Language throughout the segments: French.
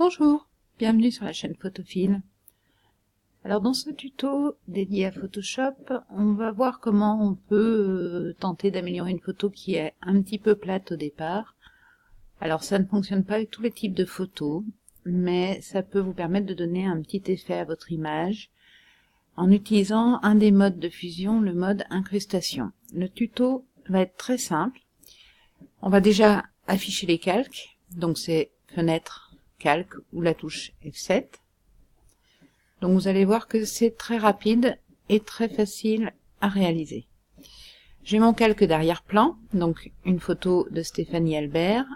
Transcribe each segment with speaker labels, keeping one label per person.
Speaker 1: Bonjour, bienvenue sur la chaîne Photophile. Alors dans ce tuto dédié à Photoshop, on va voir comment on peut tenter d'améliorer une photo qui est un petit peu plate au départ. Alors ça ne fonctionne pas avec tous les types de photos, mais ça peut vous permettre de donner un petit effet à votre image en utilisant un des modes de fusion, le mode incrustation. Le tuto va être très simple. On va déjà afficher les calques, donc c'est fenêtre, calque ou la touche F7. Donc vous allez voir que c'est très rapide et très facile à réaliser. J'ai mon calque d'arrière-plan, donc une photo de Stéphanie Albert.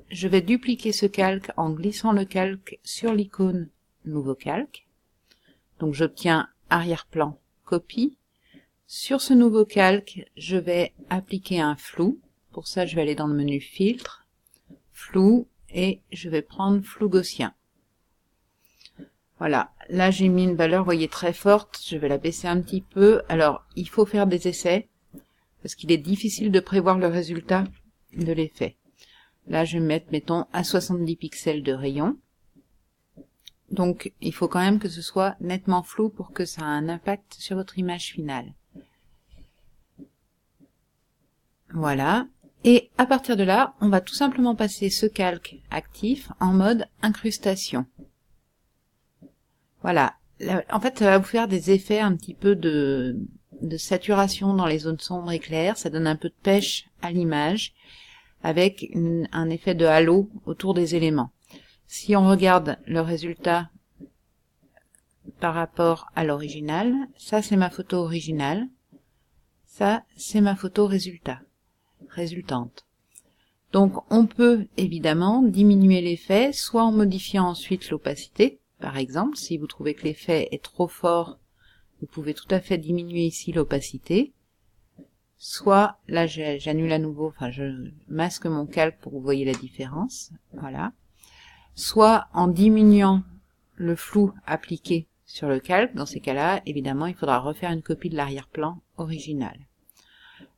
Speaker 1: Je vais dupliquer ce calque en glissant le calque sur l'icône Nouveau calque. Donc j'obtiens arrière-plan, copie. Sur ce nouveau calque, je vais appliquer un flou. Pour ça, je vais aller dans le menu Filtre, Flou, et je vais prendre Flou gaussien. Voilà, là j'ai mis une valeur, vous voyez, très forte, je vais la baisser un petit peu. Alors, il faut faire des essais, parce qu'il est difficile de prévoir le résultat de l'effet. Là, je vais mettre, mettons, à 70 pixels de rayon. Donc, il faut quand même que ce soit nettement flou pour que ça ait un impact sur votre image finale. Voilà. Et à partir de là, on va tout simplement passer ce calque actif en mode incrustation. Voilà. En fait, ça va vous faire des effets un petit peu de saturation dans les zones sombres et claires. Ça donne un peu de pêche à l'image avec un effet de halo autour des éléments. Si on regarde le résultat par rapport à l'original, ça c'est ma photo originale, ça c'est ma photo résultante. Donc on peut évidemment diminuer l'effet, soit en modifiant ensuite l'opacité. Par exemple, si vous trouvez que l'effet est trop fort, vous pouvez tout à fait diminuer ici l'opacité. Soit, là j'annule à nouveau, enfin je masque mon calque pour que vous voyez la différence. Voilà. Soit en diminuant le flou appliqué sur le calque. Dans ces cas-là, évidemment, il faudra refaire une copie de l'arrière-plan original.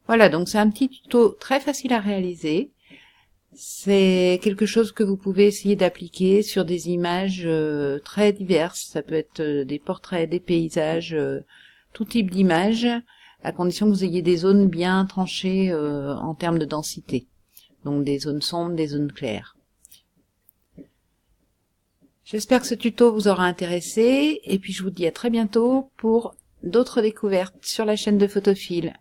Speaker 1: Voilà, donc c'est un petit tuto très facile à réaliser. C'est quelque chose que vous pouvez essayer d'appliquer sur des images très diverses. Ça peut être des portraits, des paysages, tout type d'images, à condition que vous ayez des zones bien tranchées en termes de densité. Donc des zones sombres, des zones claires. J'espère que ce tuto vous aura intéressé, et puis je vous dis à très bientôt pour d'autres découvertes sur la chaîne de Photophile.